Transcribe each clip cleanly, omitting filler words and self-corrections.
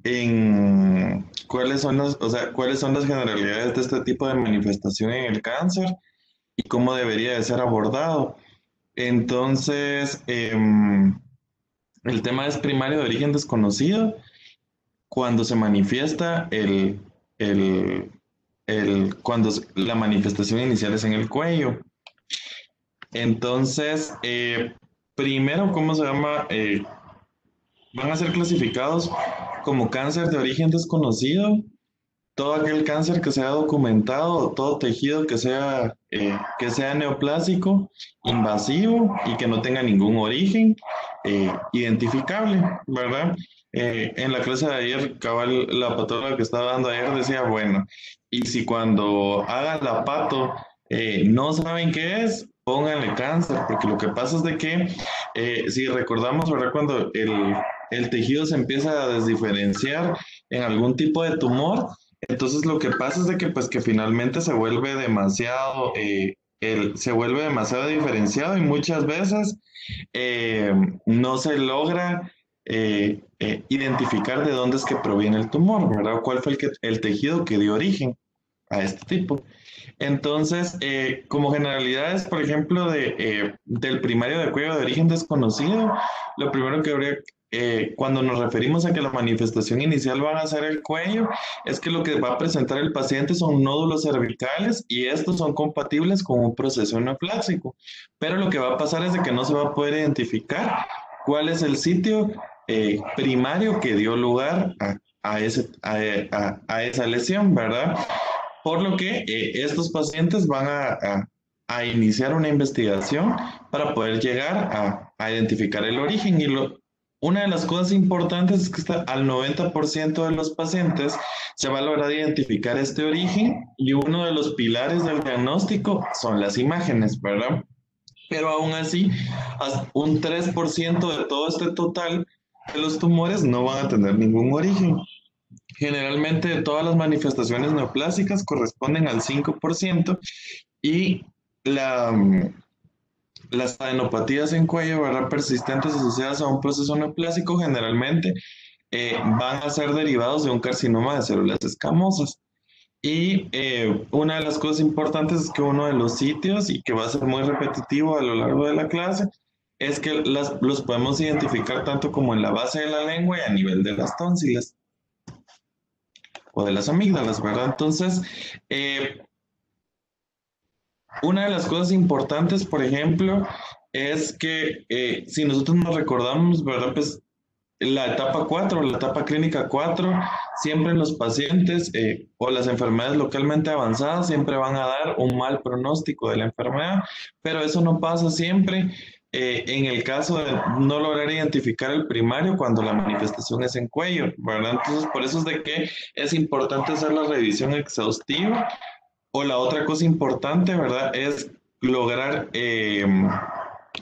en cuáles son las generalidades de este tipo de manifestación en el cáncer y cómo debería de ser abordado. Entonces, el tema es primario de origen desconocido cuando se manifiesta la manifestación inicial es en el cuello. Entonces, primero, ¿cómo se llama? Van a ser clasificados como cáncer de origen desconocido todo aquel cáncer que sea documentado o todo tejido que sea neoplásico, invasivo y que no tenga ningún origen identificable, ¿verdad? En la clase de ayer, cabal, la patóloga que estaba dando ayer decía, bueno, y si cuando hagan la pato no saben qué es, pónganle cáncer, porque lo que pasa es de que, si recordamos, ¿verdad? Cuando el tejido se empieza a desdiferenciar en algún tipo de tumor, entonces lo que pasa es de que pues que finalmente se vuelve demasiado diferenciado y muchas veces eh, no se logra identificar de dónde es que proviene el tumor, ¿verdad? ¿Cuál fue el tejido que dio origen a este tipo? Entonces, como generalidades, por ejemplo, del primario de cuello de origen desconocido, lo primero que habría, cuando nos referimos a que la manifestación inicial va a ser el cuello, es que lo que va a presentar el paciente son nódulos cervicales y estos son compatibles con un proceso neoplásico. Pero lo que va a pasar es de que no se va a poder identificar cuál es el sitio primario que dio lugar a esa lesión, ¿verdad? Por lo que estos pacientes van a iniciar una investigación para poder llegar a identificar el origen. Una de las cosas importantes es que al 90% de los pacientes se va a lograr identificar este origen y uno de los pilares del diagnóstico son las imágenes, ¿verdad? Pero aún así, hasta un 3% de todo este total de los tumores no van a tener ningún origen. Generalmente todas las manifestaciones neoplásicas corresponden al 5% y la, las adenopatías en cuello, ¿verdad? Persistentes asociadas a un proceso neoplásico generalmente van a ser derivados de un carcinoma de células escamosas. Y una de las cosas importantes es que uno de los sitios, y que va a ser muy repetitivo a lo largo de la clase, es que los podemos identificar tanto como en la base de la lengua y a nivel de las tónsiles o de las amígdalas, ¿verdad? Entonces, eh, una de las cosas importantes, por ejemplo, es que si nosotros nos recordamos, ¿verdad? Pues la etapa 4, la etapa clínica 4, siempre en los pacientes o las enfermedades localmente avanzadas siempre van a dar un mal pronóstico de la enfermedad, pero eso no pasa siempre en el caso de no lograr identificar el primario cuando la manifestación es en cuello, ¿verdad? Entonces, por eso es de que es importante hacer la revisión exhaustiva o la otra cosa importante, ¿verdad? Es lograr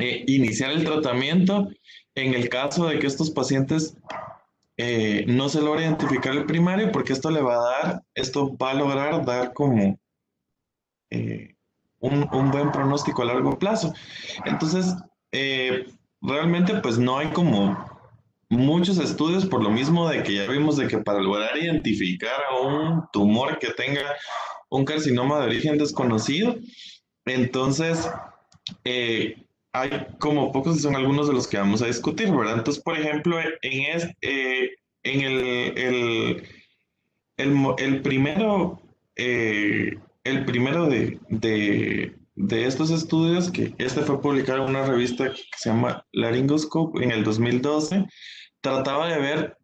iniciar el tratamiento en el caso de que estos pacientes no se logra identificar el primario, porque esto va a lograr dar como eh, un buen pronóstico a largo plazo. Entonces, eh, realmente pues no hay como muchos estudios por lo mismo de que ya vimos de que para lograr identificar a un tumor que tenga un carcinoma de origen desconocido, entonces hay como pocos y son algunos de los que vamos a discutir, ¿verdad? Entonces, por ejemplo, en el primero, el primero de estos estudios, que este fue publicado en una revista que se llama Laryngoscope en el 2012, trataba de ver,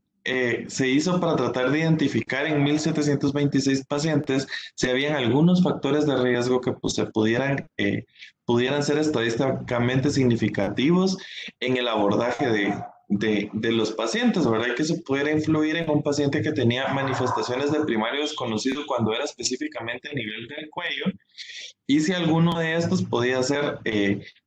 se hizo para tratar de identificar en 1726 pacientes si habían algunos factores de riesgo que pues, pudieran ser estadísticamente significativos en el abordaje de los pacientes, ¿verdad? Que eso pudiera influir en un paciente que tenía manifestaciones del primario desconocido cuando era específicamente a nivel del cuello y si alguno de estos podía ser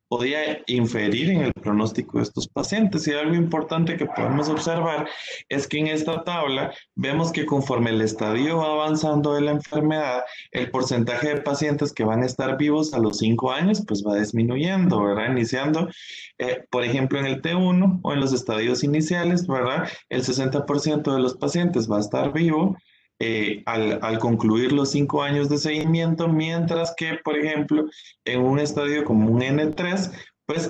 podía inferir en el pronóstico de estos pacientes. Y algo importante que podemos observar es que en esta tabla vemos que conforme el estadio va avanzando de la enfermedad, el porcentaje de pacientes que van a estar vivos a los 5 años pues va disminuyendo, ¿verdad? Iniciando, por ejemplo, en el T1 o en los estadios iniciales, ¿verdad? El 60% de los pacientes va a estar vivo al concluir los 5 años de seguimiento, mientras que, por ejemplo, en un estadio como un N3, pues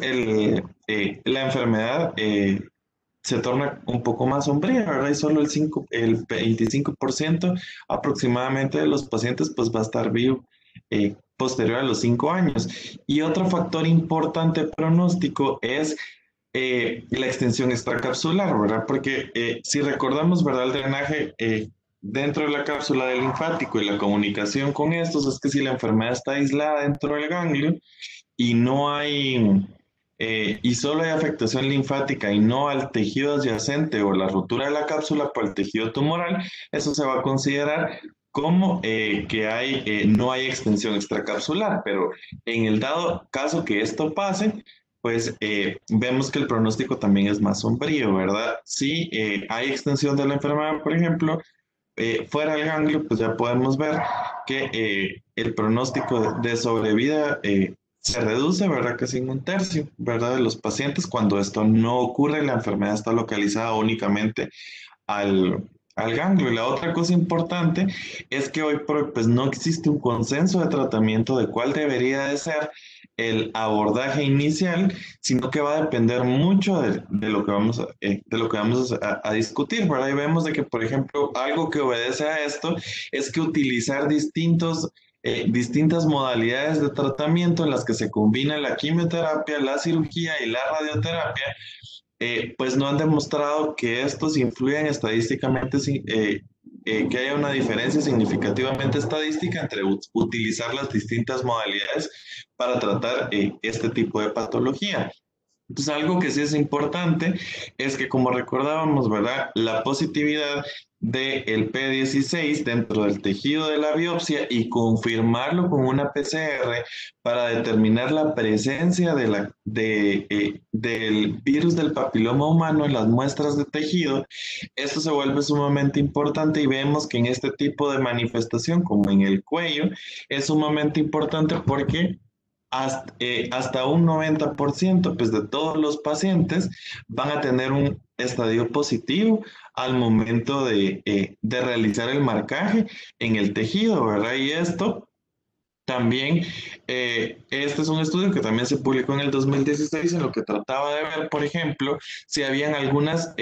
la enfermedad se torna un poco más sombría, ¿verdad? Y solo el 25% aproximadamente de los pacientes pues va a estar vivo posterior a los 5 años. Y otro factor importante pronóstico es la extensión extracapsular, ¿verdad? Porque si recordamos, ¿verdad? El drenaje dentro de la cápsula del linfático y la comunicación con estos es que si la enfermedad está aislada dentro del ganglio y no hay, y solo hay afectación linfática y no al tejido adyacente o la ruptura de la cápsula por el tejido tumoral, eso se va a considerar como que no hay extensión extracapsular, pero en el dado caso que esto pase, pues vemos que el pronóstico también es más sombrío, ¿verdad? Si hay extensión de la enfermedad, por ejemplo, fuera del ganglio, pues ya podemos ver que el pronóstico de sobrevida se reduce, ¿verdad? Casi en un tercio, ¿verdad? De los pacientes cuando esto no ocurre, la enfermedad está localizada únicamente al ganglio. Y la otra cosa importante es que hoy por hoy pues no existe un consenso de tratamiento de cuál debería de ser el abordaje inicial, sino que va a depender mucho de lo que vamos a discutir, ¿verdad? Y vemos de que, por ejemplo, algo que obedece a esto es que utilizar distintas modalidades de tratamiento en las que se combina la quimioterapia, la cirugía y la radioterapia, pues no han demostrado que estos influyen estadísticamente, que haya una diferencia significativamente estadística entre utilizar las distintas modalidades para tratar este tipo de patología. Entonces, algo que sí es importante es que, como recordábamos, ¿verdad? La positividad del P16 dentro del tejido de la biopsia y confirmarlo con una PCR para determinar la presencia del virus del papiloma humano en las muestras de tejido, esto se vuelve sumamente importante y vemos que en este tipo de manifestación, como en el cuello, es sumamente importante porque hasta un 90% pues, de todos los pacientes van a tener un estadio positivo al momento de realizar el marcaje en el tejido, ¿verdad? Y esto también, este es un estudio que también se publicó en el 2016 en lo que trataba de ver, por ejemplo, si habían algunas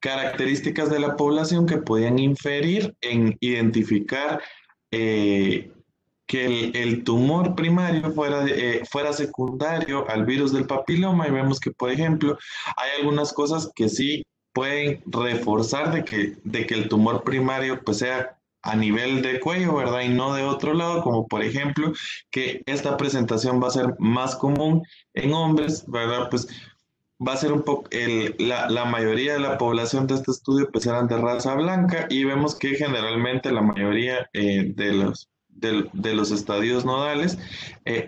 características de la población que podían inferir en identificar eh, que el tumor primario fuera secundario al virus del papiloma y vemos que, por ejemplo, hay algunas cosas que sí pueden reforzar de que el tumor primario pues sea a nivel de cuello, ¿verdad? Y no de otro lado, como por ejemplo que esta presentación va a ser más común en hombres, ¿verdad? Pues va a ser un poco, la mayoría de la población de este estudio pues eran de raza blanca y vemos que generalmente la mayoría de los estadios nodales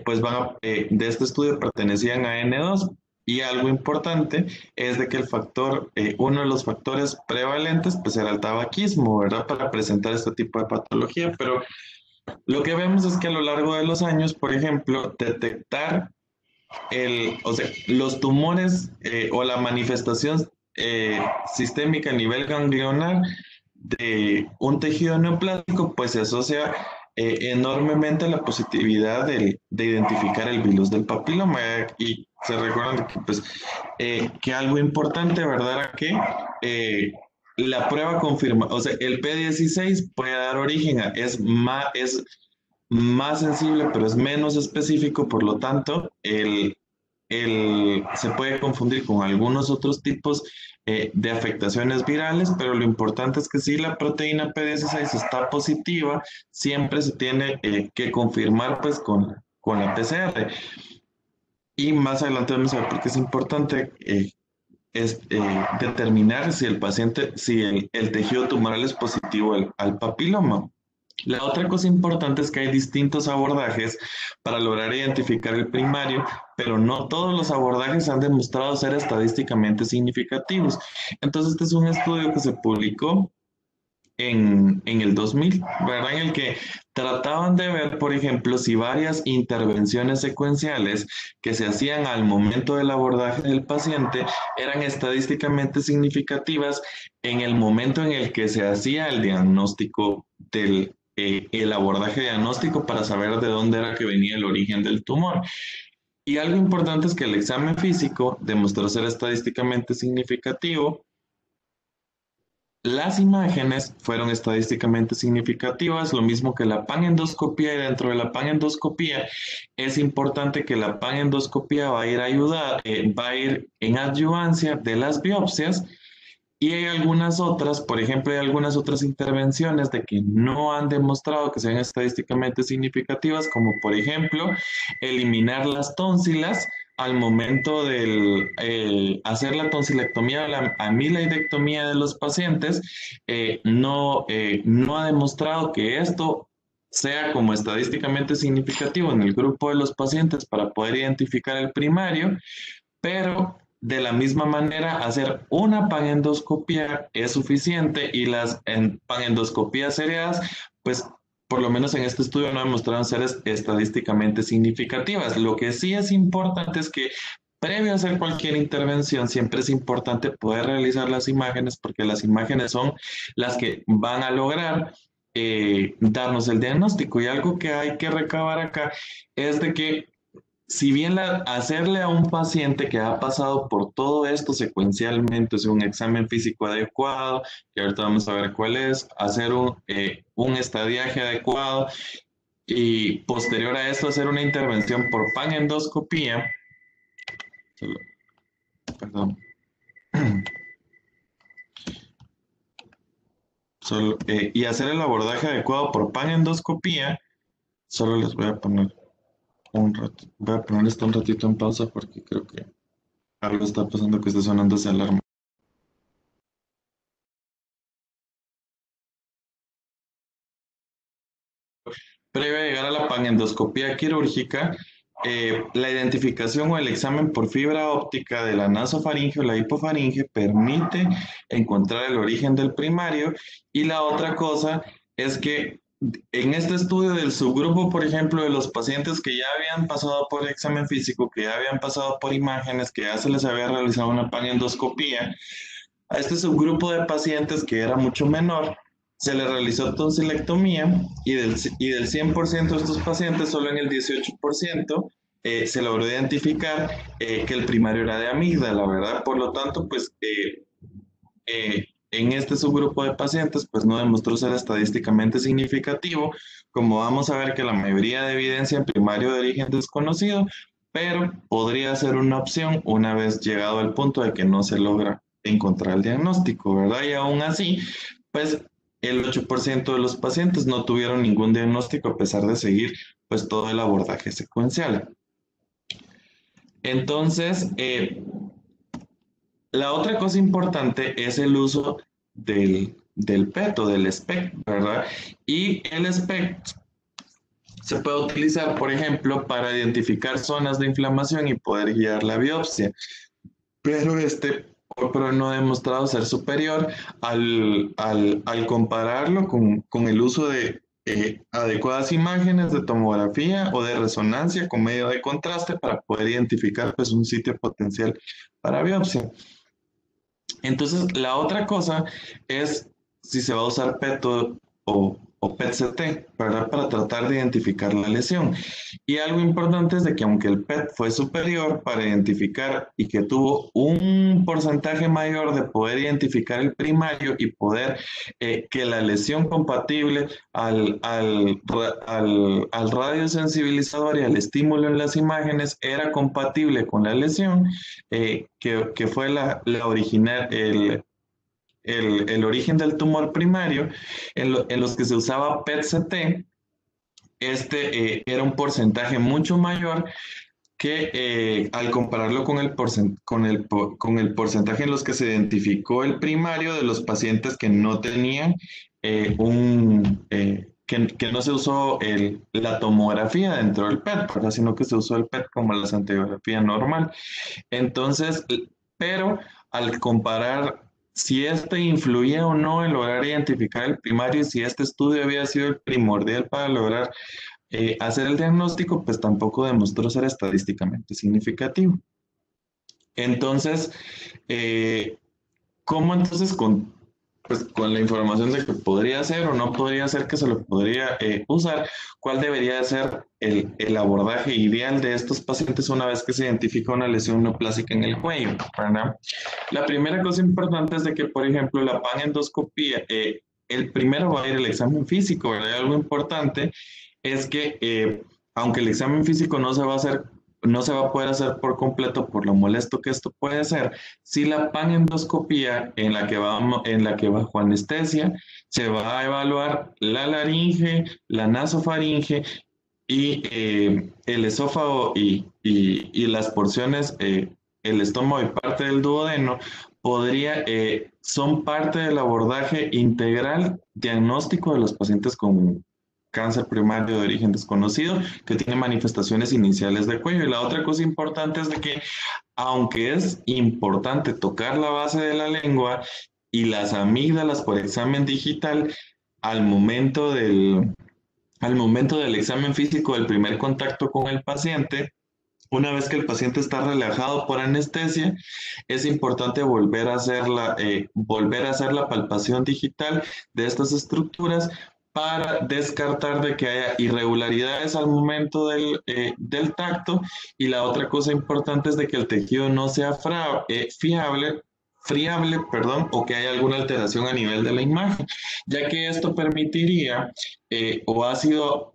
pues de este estudio pertenecían a N2 y algo importante es de que uno de los factores prevalentes pues era el tabaquismo, ¿verdad? Para presentar este tipo de patología, pero lo que vemos es que a lo largo de los años, por ejemplo, detectar o sea, los tumores o la manifestación sistémica a nivel ganglionar de un tejido neoplásico, pues se asocia enormemente a la positividad de identificar el virus del papiloma. Y se recuerdan que, pues, que algo importante, ¿verdad? Era que la prueba confirma, o sea, el P16 puede dar origen es más sensible, pero es menos específico, por lo tanto, se puede confundir con algunos otros tipos de afectaciones virales, pero lo importante es que si la proteína P16 está positiva, siempre se tiene que confirmar pues con la PCR. Y más adelante vamos a ver por qué es importante determinar si el tejido tumoral es positivo al papiloma. La otra cosa importante es que hay distintos abordajes para lograr identificar el primario, pero no todos los abordajes han demostrado ser estadísticamente significativos. Entonces, este es un estudio que se publicó en el 2000, ¿verdad? En el que trataban de ver, por ejemplo, si varias intervenciones secuenciales que se hacían al momento del abordaje del paciente eran estadísticamente significativas en el momento en el que se hacía el diagnóstico del el abordaje diagnóstico para saber de dónde era que venía el origen del tumor. Y algo importante es que el examen físico demostró ser estadísticamente significativo. Las imágenes fueron estadísticamente significativas, lo mismo que la panendoscopía, y dentro de la panendoscopía es importante que la panendoscopía va a ir a ayudar, va a ir en adyuvancia de las biopsias, y hay algunas otras, por ejemplo, hay algunas otras intervenciones de que no han demostrado que sean estadísticamente significativas, como por ejemplo eliminar las tónsilas al momento del hacer la tonsilectomía o la amiloidectomía de los pacientes, no ha demostrado que esto sea como estadísticamente significativo en el grupo de los pacientes para poder identificar el primario, pero de la misma manera, hacer una panendoscopía es suficiente, y las panendoscopías seriadas, pues por lo menos en este estudio no demostraron ser estadísticamente significativas. Lo que sí es importante es que previo a hacer cualquier intervención, siempre es importante poder realizar las imágenes, porque las imágenes son las que van a lograr darnos el diagnóstico. Y algo que hay que recabar acá es de que si bien hacerle a un paciente que ha pasado por todo esto secuencialmente, es un examen físico adecuado, que ahorita vamos a ver cuál es, hacer un estadiaje adecuado y posterior a esto hacer una intervención por panendoscopía, perdón, y hacer el abordaje adecuado por panendoscopía, solo les voy a poner un rato, voy a poner esto un ratito en pausa porque creo que algo está pasando que está sonando esa alarma. Previo a llegar a la panendoscopía quirúrgica, la identificación o el examen por fibra óptica de la nasofaringe o la hipofaringe permite encontrar el origen del primario. Y la otra cosa es que en este estudio del subgrupo, por ejemplo, de los pacientes que ya habían pasado por examen físico, que ya habían pasado por imágenes, que ya se les había realizado una panendoscopía, a este subgrupo de pacientes, que era mucho menor, se le realizó tonsilectomía, y del 100% de estos pacientes, solo en el 18% se logró identificar que el primario era de amígdala, ¿verdad? Por lo tanto, pues en este subgrupo de pacientes, pues no demostró ser estadísticamente significativo, como vamos a ver que la mayoría de evidencia en primario de origen desconocido, pero podría ser una opción una vez llegado al punto de que no se logra encontrar el diagnóstico, ¿verdad? Y aún así, pues el 8% de los pacientes no tuvieron ningún diagnóstico a pesar de seguir pues todo el abordaje secuencial. Entonces, la otra cosa importante es el uso del PET o del SPECT, ¿verdad? Y el SPECT se puede utilizar, por ejemplo, para identificar zonas de inflamación y poder guiar la biopsia, pero pero no ha demostrado ser superior al compararlo con el uso de adecuadas imágenes de tomografía o de resonancia con medio de contraste para poder identificar pues, un sitio potencial para biopsia. Entonces, la otra cosa es si se va a usar PET o PET-CT, ¿verdad? Para tratar de identificar la lesión. Y algo importante es de que aunque el PET fue superior para identificar y que tuvo un porcentaje mayor de poder identificar el primario y poder que la lesión compatible al radiosensibilizador y al estímulo en las imágenes era compatible con la lesión, que fue la original, el origen del tumor primario, en los que se usaba PET-CT, era un porcentaje mucho mayor que al compararlo con el porcentaje en los que se identificó el primario de los pacientes que no tenían que no se usó la tomografía dentro del PET, ¿verdad? Sino que se usó el PET como la scintigrafía normal. Entonces, pero al comparar si este influía o no en lograr identificar el primario y si este estudio había sido el primordial para lograr hacer el diagnóstico, pues tampoco demostró ser estadísticamente significativo. Entonces, eh, ¿cómo entonces pues, con la información de que podría ser o no podría ser que se lo podría usar, cuál debería ser el abordaje ideal de estos pacientes una vez que se identifica una lesión neoplásica en el cuello, ¿verdad? La primera cosa importante es de que, por ejemplo, la panendoscopía, el primero va a ir el examen físico, ¿verdad? Algo importante es que, aunque el examen físico no se va a hacer, no se va a poder hacer por completo por lo molesto que esto puede ser, si la panendoscopía en la que bajo anestesia se va a evaluar la laringe, la nasofaringe y el esófago y las porciones, el estómago y parte del duodeno, son parte del abordaje integral diagnóstico de los pacientes con cáncer primario de origen desconocido que tiene manifestaciones iniciales de cuello. Y la otra cosa importante es de que, aunque es importante tocar la base de la lengua y las amígdalas por examen digital, al momento del, al momento del examen físico, del primer contacto con el paciente, una vez que el paciente está relajado por anestesia, es importante volver a hacer la palpación digital de estas estructuras para descartar de que haya irregularidades al momento del tacto. Y la otra cosa importante es de que el tejido no sea friable, perdón, o que haya alguna alteración a nivel de la imagen, ya que esto permitiría o ha sido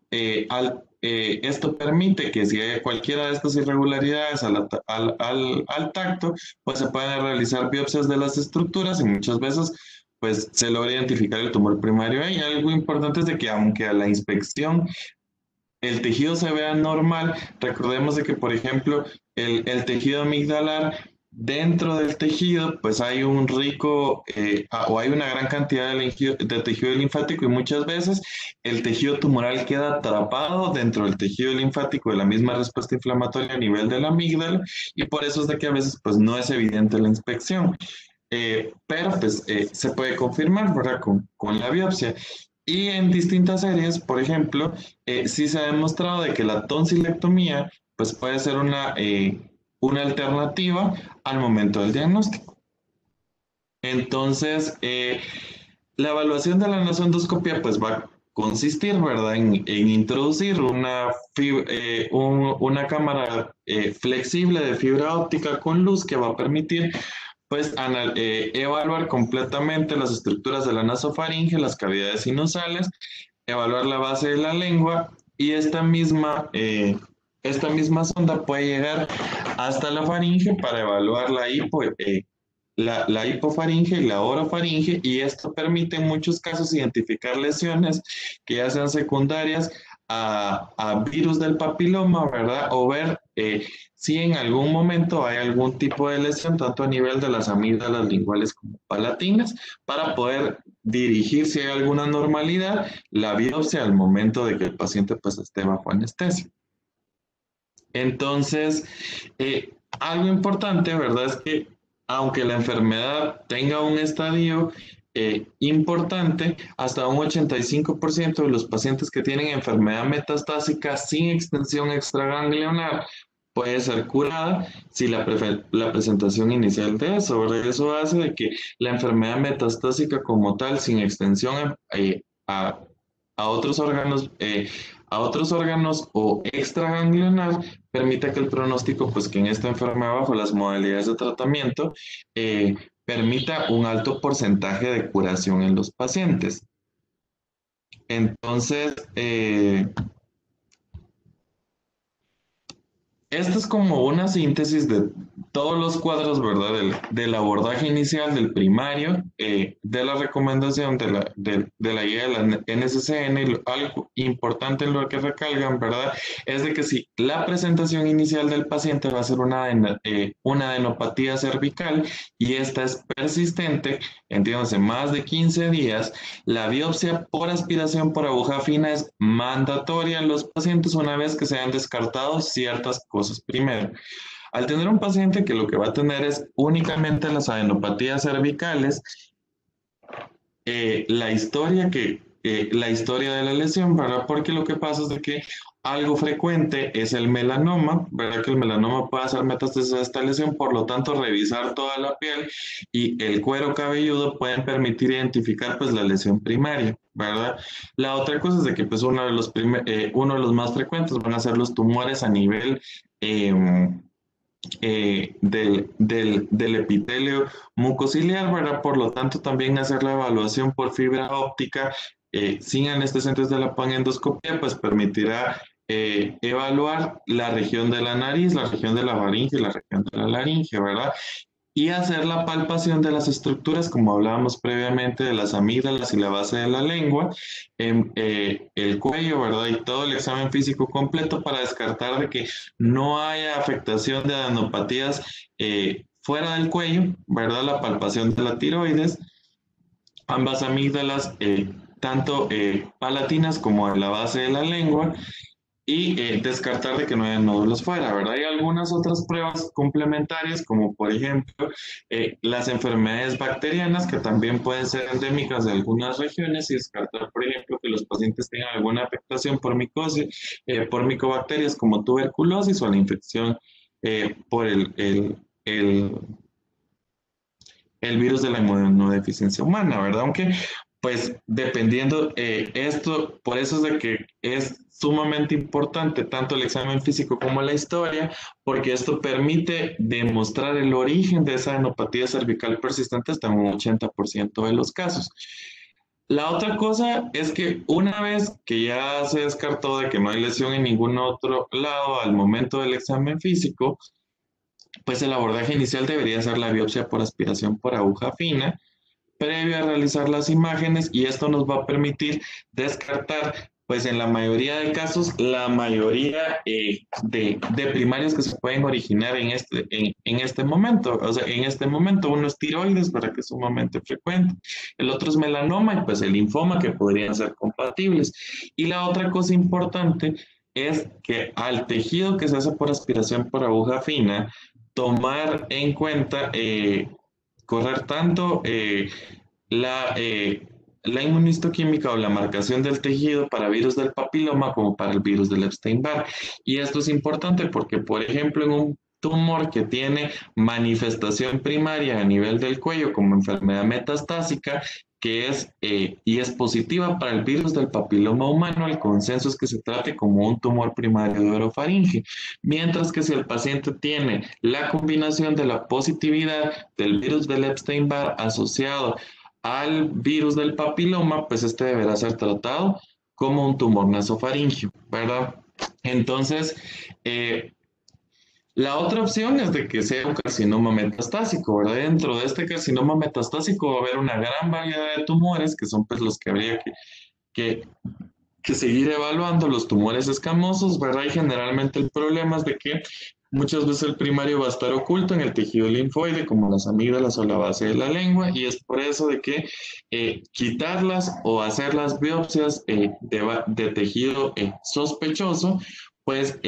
esto permite que si hay cualquiera de estas irregularidades al tacto, pues se pueden realizar biopsias de las estructuras y muchas veces pues se logra identificar el tumor primario. Y algo importante es de que aunque a la inspección el tejido se vea normal, recordemos de que, por ejemplo, el tejido amigdalar, dentro del tejido, pues hay un rico o hay una gran cantidad de tejido linfático y muchas veces el tejido tumoral queda atrapado dentro del tejido linfático de la misma respuesta inflamatoria a nivel de la amígdala y por eso es de que a veces pues no es evidente la inspección. Pero pues se puede confirmar, ¿verdad? Con la biopsia. Y en distintas series, por ejemplo, sí se ha demostrado de que la tonsilectomía pues puede ser una alternativa al momento del diagnóstico. Entonces, la evaluación de la nasondoscopia pues va a consistir, ¿verdad?, en introducir una cámara flexible de fibra óptica con luz que va a permitir pues evaluar completamente las estructuras de la nasofaringe, las cavidades sinusales, evaluar la base de la lengua y esta misma sonda puede llegar hasta la faringe para evaluar la hipofaringe y la orofaringe, y esto permite en muchos casos identificar lesiones que ya sean secundarias a virus del papiloma, ¿verdad? O ver si en algún momento hay algún tipo de lesión, tanto a nivel de las amígdalas linguales como palatinas, para poder dirigir si hay alguna normalidad, la biopsia al momento de que el paciente pues esté bajo anestesia. Entonces, algo importante, ¿verdad? Es que aunque la enfermedad tenga un estadio importante, hasta un 85% de los pacientes que tienen enfermedad metastásica sin extensión extraganglionar puede ser curada si la presentación inicial de eso, ¿verdad? Eso hace de que la enfermedad metastásica como tal, sin extensión a otros órganos, o extraganglionar, permite que el pronóstico, pues que en esta enfermedad bajo las modalidades de tratamiento, permita un alto porcentaje de curación en los pacientes. Entonces, Esta es como una síntesis de todos los cuadros, ¿verdad? Del abordaje inicial, del primario, de la recomendación de la guía de la NSCN. Y algo importante en lo que recalcan, ¿verdad? Es de que si la presentación inicial del paciente va a ser una adenopatía cervical y esta es persistente, entiéndase, más de 15 días, la biopsia por aspiración por aguja fina es mandatoria en los pacientes una vez que se han descartado ciertas cosas primero. Al tener un paciente que lo que va a tener es únicamente las adenopatías cervicales, la historia de la lesión, ¿verdad? Porque lo que pasa es de que algo frecuente es el melanoma, ¿verdad? Que el melanoma puede hacer metástasis a esta lesión, por lo tanto, revisar toda la piel y el cuero cabelludo pueden permitir identificar pues la lesión primaria, ¿verdad? La otra cosa es de que pues uno de los más frecuentes van a ser los tumores a nivel eh, del epitelio mucociliar, ¿verdad? Por lo tanto, también hacer la evaluación por fibra óptica sin anestesiantes de la panendoscopia, pues permitirá evaluar la región de la nariz, la región de la faringe y la región de la laringe, ¿verdad? Y hacer la palpación de las estructuras, como hablábamos previamente, de las amígdalas y la base de la lengua, el cuello, ¿verdad? Y todo el examen físico completo para descartar de que no haya afectación de adenopatías fuera del cuello, ¿verdad? La palpación de la tiroides, ambas amígdalas, tanto palatinas como en la base de la lengua, y descartar de que no haya nódulos fuera, ¿verdad? Hay algunas otras pruebas complementarias, como por ejemplo las enfermedades bacterianas, que también pueden ser endémicas de algunas regiones, y descartar, por ejemplo, que los pacientes tengan alguna afectación por micosis, por micobacterias como tuberculosis o la infección por el virus de la inmunodeficiencia humana, ¿verdad? Aunque, pues, dependiendo esto, por eso es de que es sumamente importante tanto el examen físico como la historia, porque esto permite demostrar el origen de esa adenopatía cervical persistente hasta un 80% de los casos. La otra cosa es que una vez que ya se descartó de que no hay lesión en ningún otro lado al momento del examen físico, pues el abordaje inicial debería ser la biopsia por aspiración por aguja fina, previo a realizar las imágenes, y esto nos va a permitir descartar, pues en la mayoría de casos, la mayoría de primarios que se pueden originar en este momento. O sea, en este momento uno es tiroides, para que es sumamente frecuente. El otro es melanoma y pues el linfoma, que podrían ser compatibles. Y la otra cosa importante es que al tejido que se hace por aspiración por aguja fina, tomar en cuenta correr tanto la, eh, la inmunistoquímica o la marcación del tejido para virus del papiloma como para el virus del Epstein-Barr. Y esto es importante porque, por ejemplo, en un tumor que tiene manifestación primaria a nivel del cuello como enfermedad metastásica, y es positiva para el virus del papiloma humano, el consenso es que se trate como un tumor primario de orofaringe, mientras que si el paciente tiene la combinación de la positividad del virus del Epstein-Barr asociado al virus del papiloma, pues este deberá ser tratado como un tumor nasofaringio, ¿verdad? Entonces, eh, la otra opción es de que sea un carcinoma metastásico, ¿verdad? Dentro de este carcinoma metastásico va a haber una gran variedad de tumores, que son pues los que habría que, que seguir evaluando, los tumores escamosos, ¿verdad? Y generalmente el problema es de que muchas veces el primario va a estar oculto en el tejido linfoide, como las amígdalas o la base de la lengua, y es por eso de que quitarlas o hacer las biopsias de tejido sospechoso, pues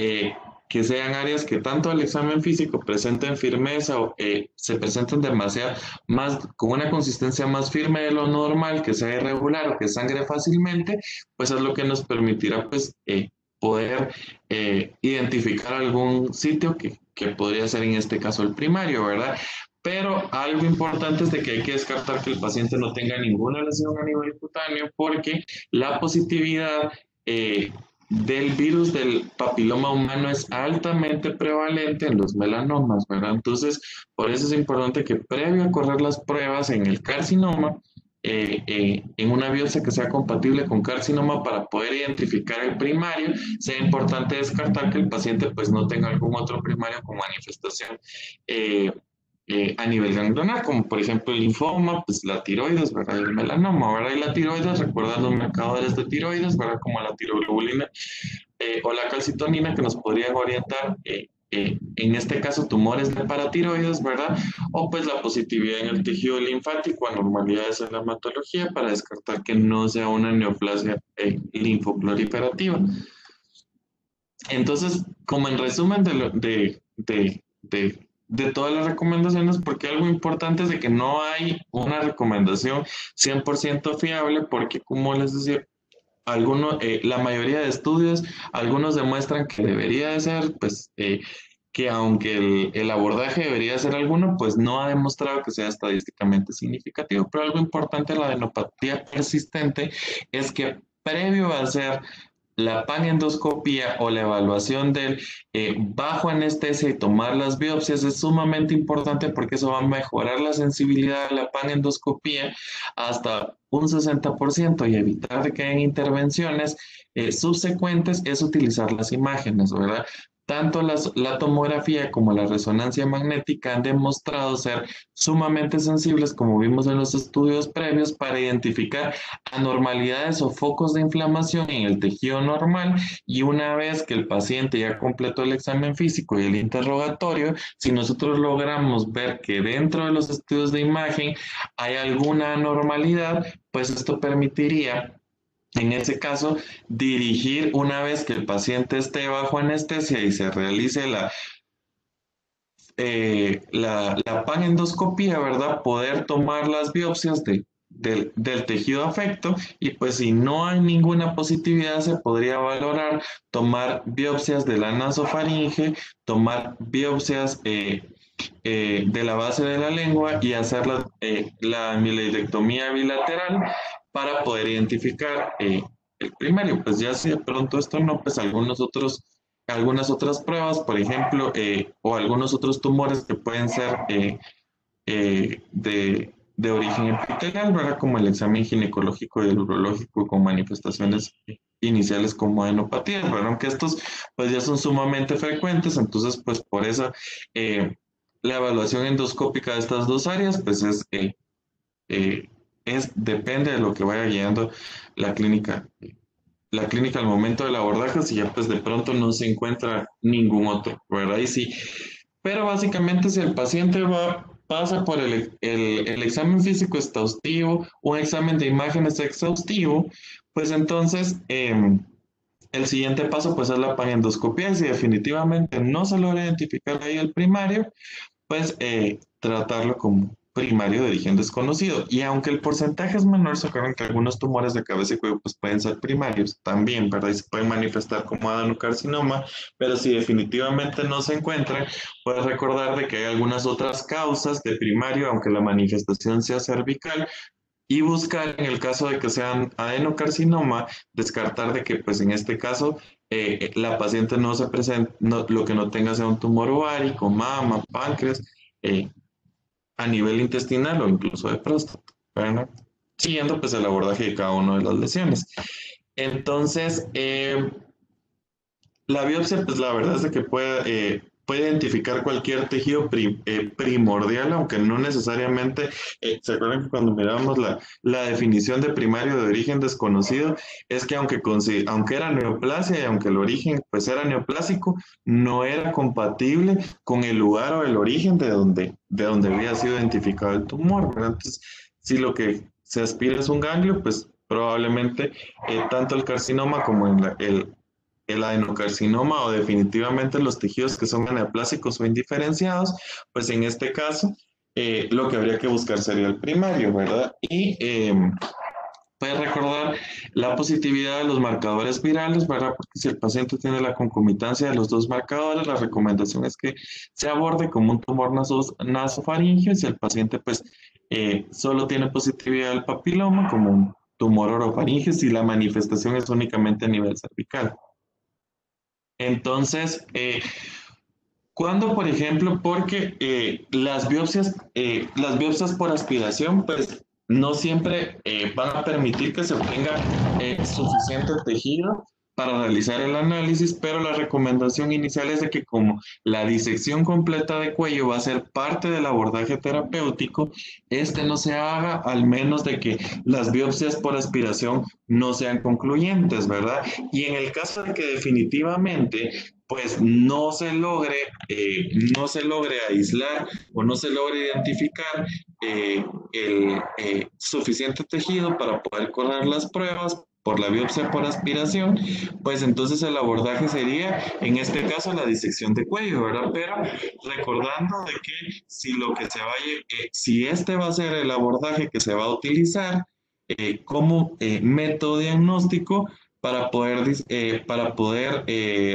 que sean áreas que tanto el examen físico presenten firmeza o se presenten demasiado más, con una consistencia más firme de lo normal, que sea irregular o que sangre fácilmente, pues es lo que nos permitirá pues poder identificar algún sitio que podría ser en este caso el primario, ¿verdad? Pero algo importante es de que hay que descartar que el paciente no tenga ninguna lesión a nivel cutáneo, porque la positividad del virus del papiloma humano es altamente prevalente en los melanomas, ¿verdad? Entonces, por eso es importante que previo a correr las pruebas en el carcinoma, en una biopsia que sea compatible con carcinoma para poder identificar el primario, sea importante descartar que el paciente pues no tenga algún otro primario con manifestación eh, a nivel ganglionar, como por ejemplo el linfoma, pues la tiroides, ¿verdad? El melanoma, ¿verdad? Y la tiroides, recuerdan los marcadores de tiroides, ¿verdad? Como la tiroglobulina o la calcitonina que nos podrían orientar, en este caso, tumores de paratiroides, ¿verdad? O pues la positividad en el tejido linfático, anormalidades en la hematología, para descartar que no sea una neoplasia linfoproliferativa. Entonces, como en resumen de todas las recomendaciones, porque algo importante es de que no hay una recomendación 100% fiable, porque como les decía, la mayoría de estudios, algunos demuestran que debería de ser, pues, que aunque el abordaje debería ser alguno, pues no ha demostrado que sea estadísticamente significativo. Pero algo importante de la adenopatía persistente es que previo a hacer la panendoscopía o la evaluación del bajo anestesia y tomar las biopsias es sumamente importante porque eso va a mejorar la sensibilidad de la panendoscopía hasta un 60% y evitar de que hayan intervenciones subsecuentes es utilizar las imágenes, ¿verdad? Tanto la tomografía como la resonancia magnética han demostrado ser sumamente sensibles, como vimos en los estudios previos, para identificar anormalidades o focos de inflamación en el tejido normal, y una vez que el paciente ya completó el examen físico y el interrogatorio, si nosotros logramos ver que dentro de los estudios de imagen hay alguna anormalidad, pues esto permitiría en ese caso dirigir, una vez que el paciente esté bajo anestesia y se realice la panendoscopía, ¿verdad? Poder tomar las biopsias del tejido afecto, y pues si no hay ninguna positividad se podría valorar tomar biopsias de la nasofaringe, tomar biopsias de la base de la lengua y hacer la amiloidectomía bilateral para poder identificar el primario. Pues ya si de pronto esto no, pues algunas otras pruebas, por ejemplo, o algunos otros tumores que pueden ser de origen epitelial, ¿verdad? Como el examen ginecológico y el urológico con manifestaciones iniciales como adenopatías, ¿verdad? Aunque estos pues ya son sumamente frecuentes, entonces pues por eso eh, la evaluación endoscópica de estas dos áreas pues eh, depende de lo que vaya guiando la clínica. La clínica al momento del abordaje, si ya pues de pronto no se encuentra ningún otro, ¿verdad? Y sí, pero básicamente si el paciente pasa por el examen físico exhaustivo, un examen de imágenes exhaustivo, pues entonces el siguiente paso pues es la panendoscopia, y si definitivamente no se logra identificar ahí el primario, pues tratarlo como primario de origen desconocido. Y aunque el porcentaje es menor, se acuerdan que algunos tumores de cabeza y cuello pues pueden ser primarios también, ¿verdad? Y se pueden manifestar como adenocarcinoma, pero si definitivamente no se encuentran, puedes recordar de que hay algunas otras causas de primario, aunque la manifestación sea cervical, y buscar en el caso de que sean adenocarcinoma, descartar de que pues en este caso la paciente no se presente, lo que no tenga sea un tumor ovárico, mama, páncreas, eh, a nivel intestinal o incluso de próstata, ¿verdad? Siguiendo pues el abordaje de cada una de las lesiones. Entonces, la biopsia, pues la verdad es de que puede identificar cualquier tejido primordial, aunque no necesariamente, ¿se acuerdan que cuando miramos la definición de primario de origen desconocido? Es que aunque era neoplasia y aunque el origen pues era neoplásico, no era compatible con el lugar o el origen de donde había sido identificado el tumor, ¿verdad? Entonces, si lo que se aspira es un ganglio, pues probablemente tanto el carcinoma como el adenocarcinoma, o definitivamente los tejidos que son anaplásicos o indiferenciados, pues en este caso lo que habría que buscar sería el primario, ¿verdad? Y puedes recordar la positividad de los marcadores virales, ¿verdad? Porque si el paciente tiene la concomitancia de los dos marcadores, la recomendación es que se aborde como un tumor nasofaringeo, y si el paciente pues solo tiene positividad del papiloma, como un tumor orofaringeo, si la manifestación es únicamente a nivel cervical. Entonces, cuando, por ejemplo, porque las biopsias por aspiración, pues no siempre van a permitir que se obtenga suficiente tejido para realizar el análisis, pero la recomendación inicial es de que como la disección completa de cuello va a ser parte del abordaje terapéutico, este no se haga al menos de que las biopsias por aspiración no sean concluyentes, ¿verdad? Y en el caso de que definitivamente pues no se logre aislar o no se logre identificar el suficiente tejido para poder correr las pruebas por la biopsia por aspiración, pues entonces el abordaje sería, en este caso, la disección de cuello, ¿verdad? Pero recordando de que si lo que se vaya, si este va a ser el abordaje que se va a utilizar como método diagnóstico para poder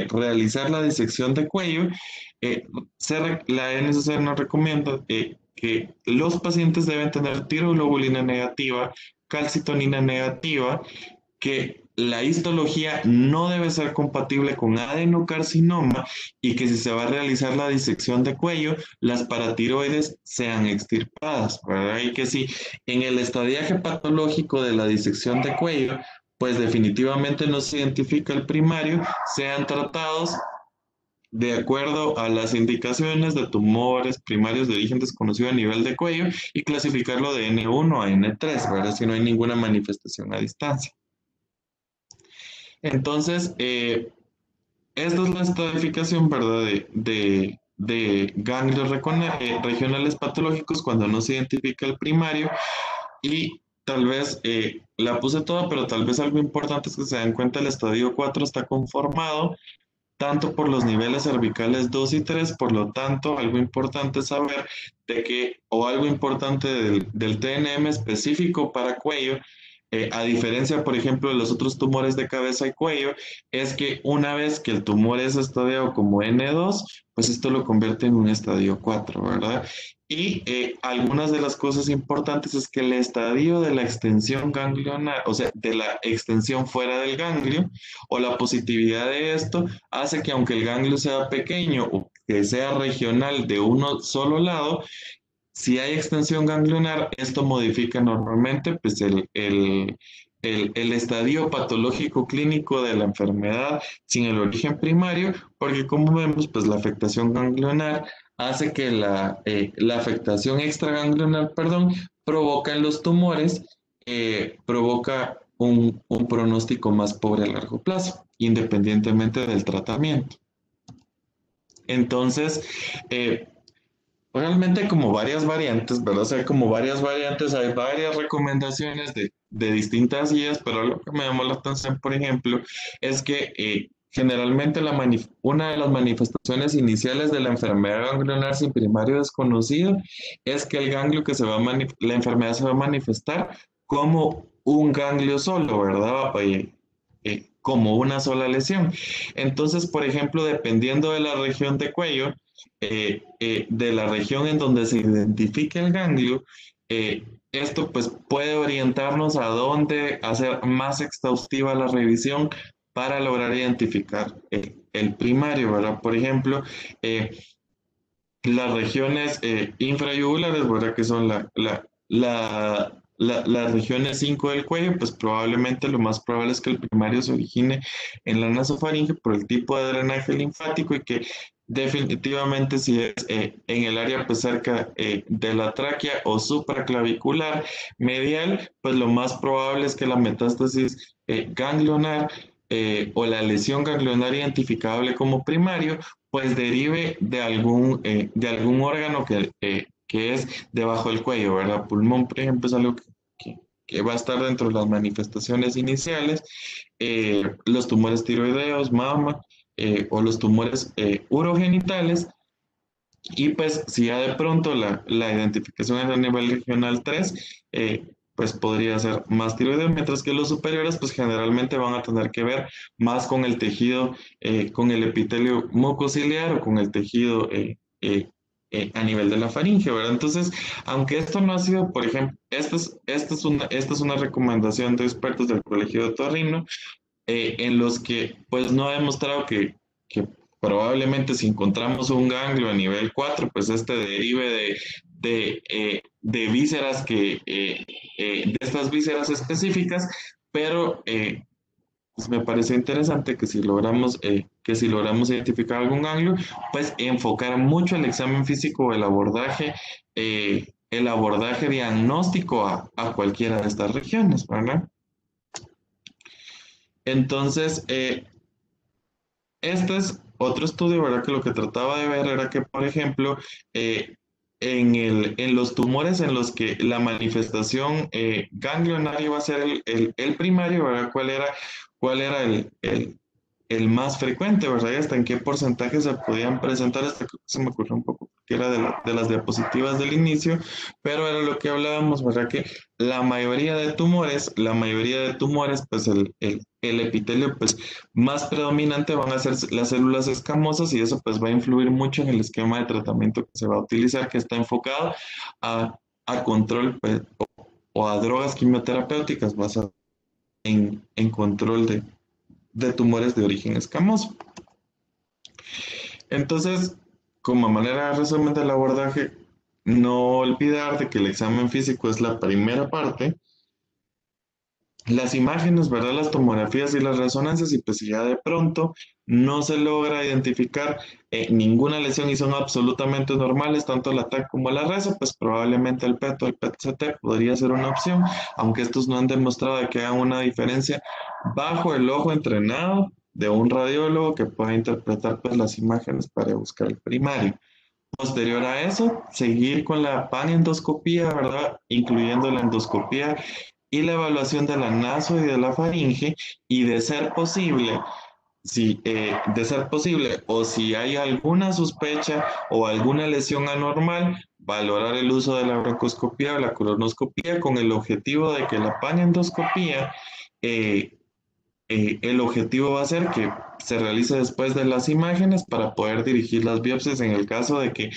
realizar la disección de cuello, la NSC nos recomienda que los pacientes deben tener tiroglobulina negativa, calcitonina negativa, que la histología no debe ser compatible con adenocarcinoma y que si se va a realizar la disección de cuello, las paratiroides sean extirpadas, ¿verdad? Y que si en el estadiaje patológico de la disección de cuello, pues definitivamente no se identifica el primario, sean tratados de acuerdo a las indicaciones de tumores primarios de origen desconocido a nivel de cuello y clasificarlo de N1 a N3, ¿verdad? Si no hay ninguna manifestación a distancia. Entonces, esta es la estratificación, ¿verdad? De ganglios regionales patológicos cuando no se identifica el primario y tal vez la puse toda, pero tal vez algo importante es que se den cuenta el estadio 4 está conformado tanto por los niveles cervicales 2 y 3, por lo tanto, algo importante saber de que, o algo importante del TNM específico para cuello, a diferencia, por ejemplo, de los otros tumores de cabeza y cuello, es que una vez que el tumor es estadiado como N2, pues esto lo convierte en un estadio 4, ¿verdad? Y algunas de las cosas importantes es que el estadio de la extensión ganglionar, o sea, de la extensión fuera del ganglio, o la positividad de esto, hace que aunque el ganglio sea pequeño o que sea regional de uno solo lado, si hay extensión ganglionar, esto modifica normalmente pues, el estadio patológico clínico de la enfermedad sin el origen primario, porque como vemos, pues la afectación ganglionar hace que la afectación extraganglionar, perdón, provoca en los tumores, provoca un pronóstico más pobre a largo plazo, independientemente del tratamiento. Entonces, realmente hay como varias variantes, ¿verdad? O sea, hay como varias variantes, hay varias recomendaciones de distintas guías, pero lo que me llamó la atención, por ejemplo, es que generalmente una de las manifestaciones iniciales de la enfermedad ganglionar sin primario desconocido es que el ganglio que la enfermedad se va a manifestar como un ganglio solo, ¿verdad? Como una sola lesión. Entonces, por ejemplo, dependiendo de la región de cuello, de la región en donde se identifica el ganglio, esto pues puede orientarnos a dónde hacer más exhaustiva la revisión para lograr identificar el primario, ¿verdad? Por ejemplo, las regiones infrayugulares, ¿verdad? Que son las regiones 5 del cuello, pues probablemente lo más probable es que el primario se origine en la nasofaringe por el tipo de drenaje linfático y que definitivamente si es en el área pues cerca de la tráquea o supraclavicular medial, pues lo más probable es que la metástasis ganglionar o la lesión ganglionar identificable como primario pues derive de algún órgano que es debajo del cuello, ¿verdad? Pulmón, por ejemplo, es algo que va a estar dentro de las manifestaciones iniciales, los tumores tiroideos, mama, o los tumores urogenitales, y pues si ya de pronto la identificación es a nivel regional 3, pues podría ser más tiroides, mientras que los superiores pues generalmente van a tener que ver más con el tejido, con el epitelio mucociliar o con el tejido a nivel de la faringe, ¿verdad? Entonces, aunque esto no ha sido, por ejemplo, esta es una recomendación de expertos del Colegio de Otorrino, en los que pues no ha demostrado que probablemente si encontramos un ganglio a nivel 4 pues este derive de vísceras de estas vísceras específicas, pero pues me parece interesante que si logramos identificar algún ángulo, pues enfocar mucho el examen físico o el abordaje diagnóstico a cualquiera de estas regiones, ¿verdad? Entonces, este es otro estudio, ¿verdad? Que lo que trataba de ver era que, por ejemplo, en los tumores en los que la manifestación ganglionaria va a ser el primario, ¿verdad? Cuál era el más frecuente, ¿verdad? Y hasta en qué porcentaje se podían presentar, hasta que se me ocurrió un poco que era de las diapositivas del inicio, pero era lo que hablábamos, ¿verdad? Que la mayoría de tumores, pues el epitelio, pues más predominante van a ser las células escamosas y eso pues va a influir mucho en el esquema de tratamiento que se va a utilizar, que está enfocado a, a control pues, o a drogas quimioterapéuticas basadas en control de tumores de origen escamoso. Entonces, como manera de resumen del abordaje, no olvidar de que el examen físico es la primera parte, las imágenes, ¿verdad? Las tomografías y las resonancias, y pues si ya de pronto no se logra identificar ninguna lesión y son absolutamente normales, tanto la TAC como la RESO, pues probablemente el PET o el PET-CT podría ser una opción, aunque estos no han demostrado de que hagan una diferencia bajo el ojo entrenado de un radiólogo que pueda interpretar pues las imágenes para buscar el primario. Posterior a eso, seguir con la panendoscopía, ¿verdad? Incluyendo la endoscopía y la evaluación de la naso y de la faringe, y de ser posible, de ser posible, o si hay alguna sospecha o alguna lesión anormal, valorar el uso de la broncoscopía o la colonoscopía con el objetivo de que la panendoscopía eh, el objetivo va a ser que se realice después de las imágenes para poder dirigir las biopsias en el caso de que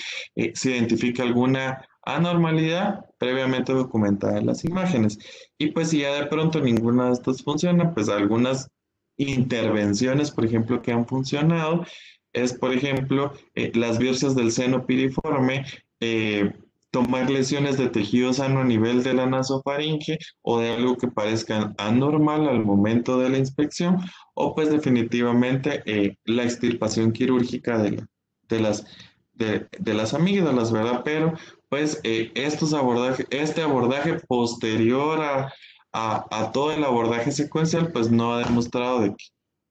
se identifique alguna anormalidad previamente documentada en las imágenes. Y pues si ya de pronto ninguna de estas funciona, pues algunas intervenciones, por ejemplo, que han funcionado, es por ejemplo las biopsias del seno piriforme, eh, tomar lesiones de tejido sano a nivel de la nasofaringe o de algo que parezca anormal al momento de la inspección, o pues definitivamente la extirpación quirúrgica de las, de las amígdalas, ¿verdad? Pero pues este abordaje posterior a todo el abordaje secuencial, pues no ha demostrado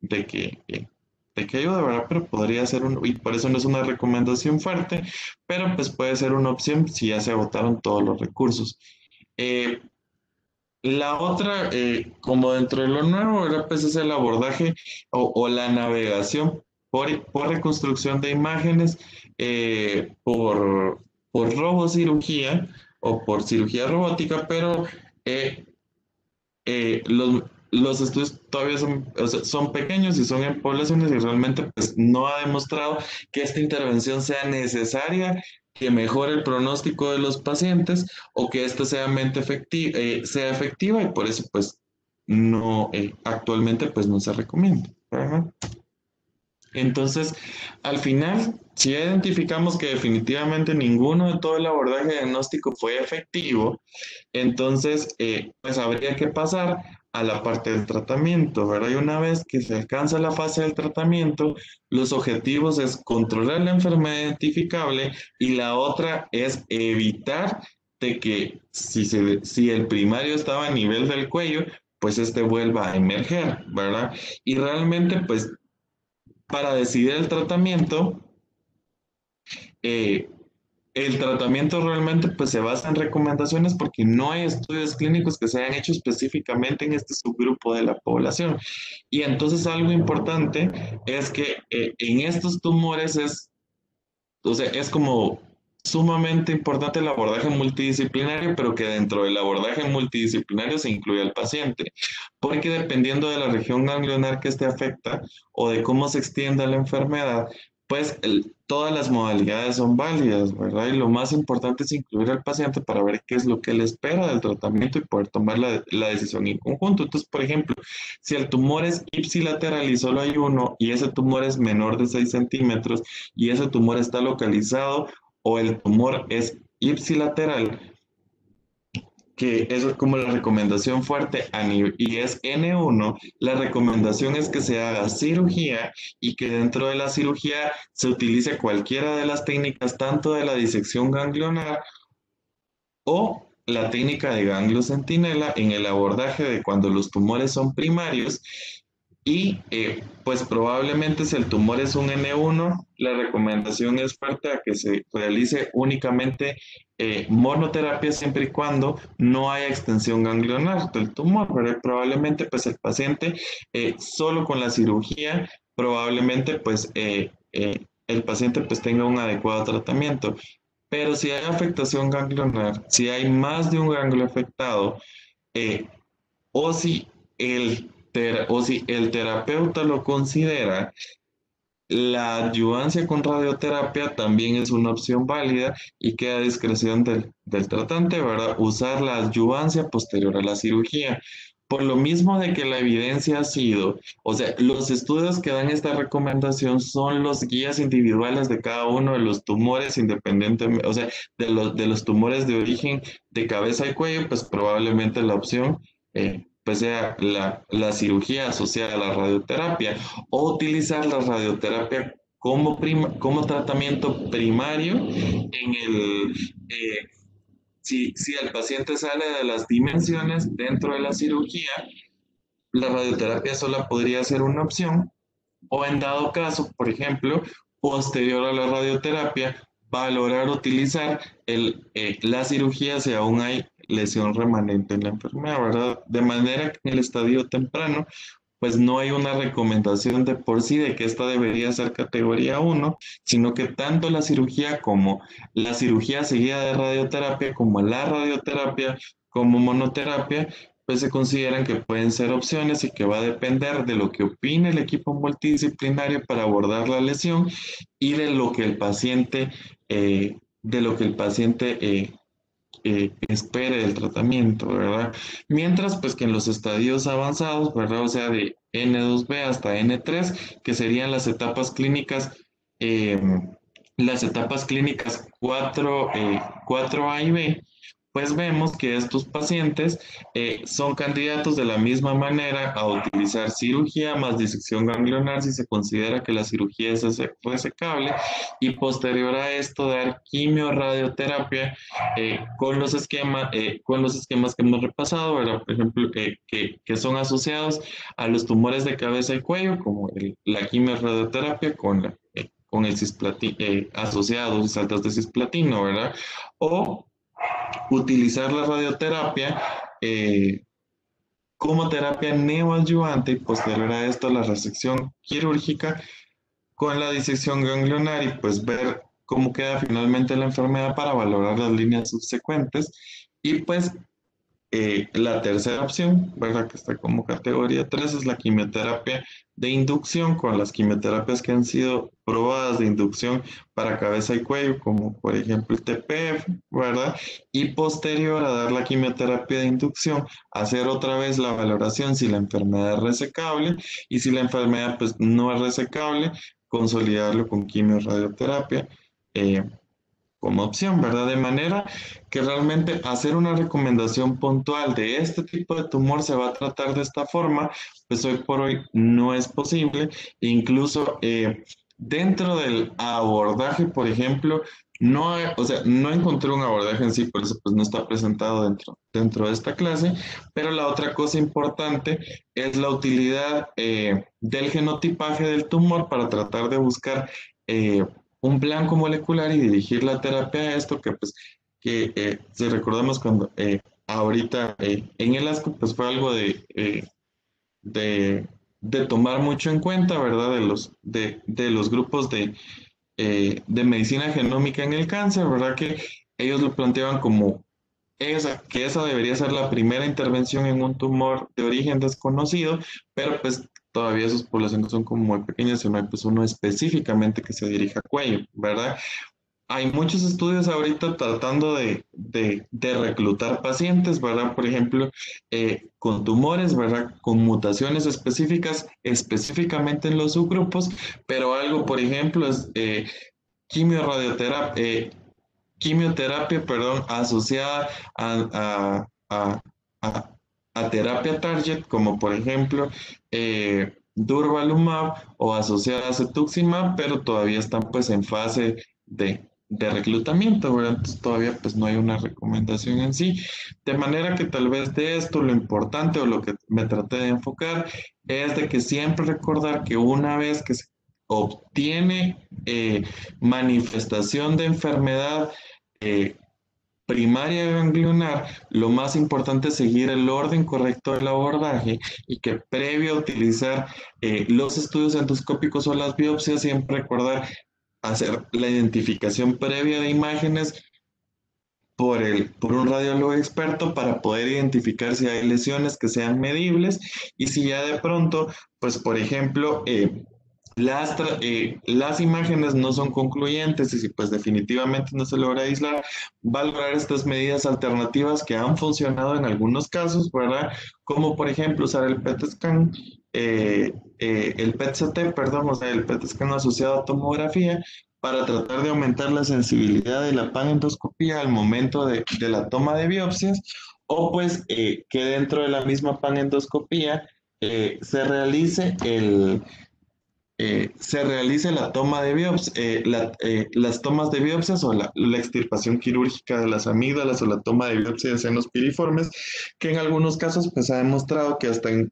de que, eh, de que ayuda, ¿verdad? Pero podría ser y por eso no es una recomendación fuerte, pero pues puede ser una opción si ya se agotaron todos los recursos. Eh, la otra, como dentro de lo nuevo, ¿verdad? Pues es el abordaje o la navegación por reconstrucción de imágenes, por robocirugía o por cirugía robótica, pero eh, los estudios todavía son, o sea, son pequeños y son en poblaciones y realmente pues, no ha demostrado que esta intervención sea necesaria, que mejore el pronóstico de los pacientes o que ésta sea efectiva, y por eso pues no, actualmente pues no se recomienda. Ajá. Entonces, al final, si ya identificamos que definitivamente ninguno de todo el abordaje diagnóstico fue efectivo, entonces, pues habría que pasar a la parte del tratamiento, ¿verdad? Y una vez que se alcanza la fase del tratamiento, los objetivos es controlar la enfermedad identificable, y la otra es evitar de que si el primario estaba a nivel del cuello, pues este vuelva a emerger, ¿verdad? Y realmente, pues para decidir eh, el tratamiento realmente pues se basa en recomendaciones porque no hay estudios clínicos que se hayan hecho específicamente en este subgrupo de la población. Y entonces algo importante es que en estos tumores o sea, es como sumamente importante el abordaje multidisciplinario, pero que dentro del abordaje multidisciplinario se incluye al paciente, porque dependiendo de la región ganglionar que esté afecta o de cómo se extienda la enfermedad, pues todas las modalidades son válidas, ¿verdad? Y lo más importante es incluir al paciente para ver qué es lo que él espera del tratamiento y poder tomar la decisión en conjunto. Entonces, por ejemplo, si el tumor es ipsilateral y solo hay uno, y ese tumor es menor de 6 centímetros, y ese tumor está localizado, o el tumor es ipsilateral, que es como la recomendación fuerte y es N1, la recomendación es que se haga cirugía y que dentro de la cirugía se utilice cualquiera de las técnicas, tanto de la disección ganglionar o la técnica de ganglio centinela en el abordaje de cuando los tumores son primarios y pues probablemente si el tumor es un N1, la recomendación es fuerte a que se realice únicamente monoterapia siempre y cuando no haya extensión ganglionar del tumor, pero probablemente pues el paciente solo con la cirugía, probablemente pues el paciente pues tenga un adecuado tratamiento. Pero si hay afectación ganglionar, si hay más de un ganglio afectado, eh, o si o si el terapeuta lo considera, la adyuvancia con radioterapia también es una opción válida y queda a discreción del tratante, ¿verdad? Usar la adyuvancia posterior a la cirugía. Por lo mismo de que la evidencia ha sido, o sea, los estudios que dan esta recomendación son los guías individuales de cada uno de los tumores independientemente, o sea, de los tumores de origen de cabeza y cuello, pues probablemente la opción pues sea la cirugía asociada a la radioterapia o utilizar la radioterapia como tratamiento primario en si el paciente sale de las dimensiones dentro de la cirugía, la radioterapia sola podría ser una opción, o en dado caso, por ejemplo, posterior a la radioterapia, valorar utilizar la cirugía si aún hay lesión remanente en la enfermedad, ¿verdad? De manera que en el estadio temprano, pues no hay una recomendación de por sí de que esta debería ser categoría 1, sino que tanto la cirugía como la cirugía seguida de radioterapia, como la radioterapia, como monoterapia, pues se consideran que pueden ser opciones y que va a depender de lo que opine el equipo multidisciplinario para abordar la lesión y de lo que el paciente espere del tratamiento, ¿verdad? Mientras, pues que en los estadios avanzados, ¿verdad? O sea, de N2B hasta N3, que serían eh, las etapas clínicas 4A y B, pues vemos que estos pacientes son candidatos de la misma manera a utilizar cirugía más disección ganglionar si se considera que la cirugía es resecable y posterior a esto dar quimio-radioterapia con los esquemas que hemos repasado, ¿verdad? Por ejemplo, que son asociados a los tumores de cabeza y cuello, como la quimio-radioterapia con el asociados y saltas de cisplatino, ¿verdad? O utilizar la radioterapia como terapia neoadyuvante y posterior a esto la resección quirúrgica con la disección ganglionar y pues ver cómo queda finalmente la enfermedad para valorar las líneas subsecuentes y pues la tercera opción, ¿verdad? Que está como categoría 3 es la quimioterapia de inducción con las quimioterapias que han sido probadas de inducción para cabeza y cuello, como por ejemplo el TPF, ¿verdad? Y posterior a dar la quimioterapia de inducción, hacer otra vez la valoración si la enfermedad es resecable y si la enfermedad pues no es resecable, consolidarlo con quimio-radioterapia. Como opción, ¿verdad? De manera que realmente hacer una recomendación puntual de este tipo de tumor se va a tratar de esta forma, pues hoy por hoy no es posible. Incluso dentro del abordaje, por ejemplo, o sea, no encontré un abordaje en sí, por eso pues no está presentado dentro de esta clase, pero la otra cosa importante es la utilidad del genotipaje del tumor para tratar de buscar un blanco molecular y dirigir la terapia a esto, que pues, si recordamos cuando ahorita en el ASCO, pues fue algo de, de tomar mucho en cuenta, ¿verdad? De los grupos de medicina genómica en el cáncer, ¿verdad? Que ellos lo planteaban como que esa debería ser la primera intervención en un tumor de origen desconocido, pero pues todavía sus poblaciones son como muy pequeñas y no hay pues uno específicamente que se dirija a cuello, ¿verdad? Hay muchos estudios ahorita tratando de reclutar pacientes, ¿verdad? Por ejemplo, con tumores, ¿verdad? Con mutaciones específicas, específicamente en los subgrupos, pero algo, por ejemplo, es quimio-radioterapia, quimioterapia, perdón, asociada a- a terapia target, como por ejemplo durvalumab o asociada a cetuximab, pero todavía están pues en fase de reclutamiento, ¿verdad? Entonces todavía pues no hay una recomendación en sí. De manera que tal vez de esto lo importante o lo que me traté de enfocar es de que siempre recordar que una vez que se obtiene manifestación de enfermedad, eh, primaria ganglionar, lo más importante es seguir el orden correcto del abordaje y que previo a utilizar los estudios endoscópicos o las biopsias, siempre recordar hacer la identificación previa de imágenes por un radiólogo experto para poder identificar si hay lesiones que sean medibles y si ya de pronto, pues por ejemplo, las imágenes no son concluyentes y si pues definitivamente no se logra aislar, valorar estas medidas alternativas que han funcionado en algunos casos, ¿verdad? Como por ejemplo usar el PET scan, el PET-CT, perdón, o sea, el PET scan asociado a tomografía para tratar de aumentar la sensibilidad de la panendoscopía al momento de la toma de biopsias, o pues que dentro de la misma panendoscopía se realice se realice la toma de las tomas de biopsias o la extirpación quirúrgica de las amígdalas o la toma de biopsia de senos piriformes, que en algunos casos pues ha demostrado que hasta en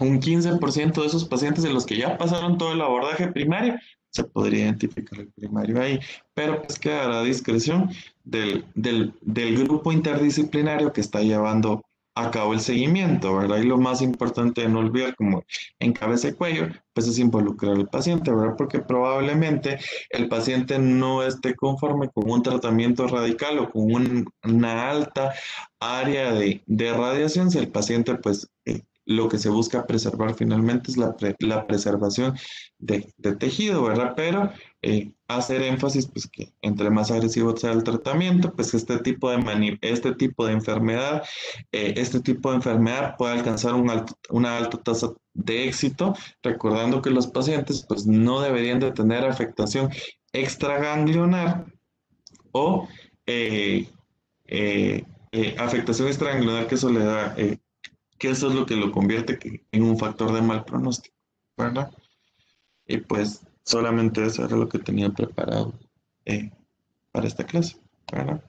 un 15% de esos pacientes de los que ya pasaron todo el abordaje primario, se podría identificar el primario ahí, pero pues quedará a discreción del grupo interdisciplinario que está llevando a cabo el seguimiento, ¿verdad? Y lo más importante de no olvidar, como en cabeza y cuello, pues es involucrar al paciente, ¿verdad? Porque probablemente el paciente no esté conforme con un tratamiento radical o con una alta área de radiación si el paciente pues lo que se busca preservar finalmente es la preservación de tejido, ¿verdad? Pero hacer énfasis, pues que entre más agresivo sea el tratamiento, pues este tipo de enfermedad, este tipo de enfermedad puede alcanzar una alta tasa de éxito, recordando que los pacientes, pues no deberían de tener afectación extraganglionar o eh, afectación extraganglionar que eso le da que eso es lo que lo convierte en un factor de mal pronóstico, ¿verdad? Y pues solamente eso era lo que tenía preparado eh, para esta clase, ¿verdad?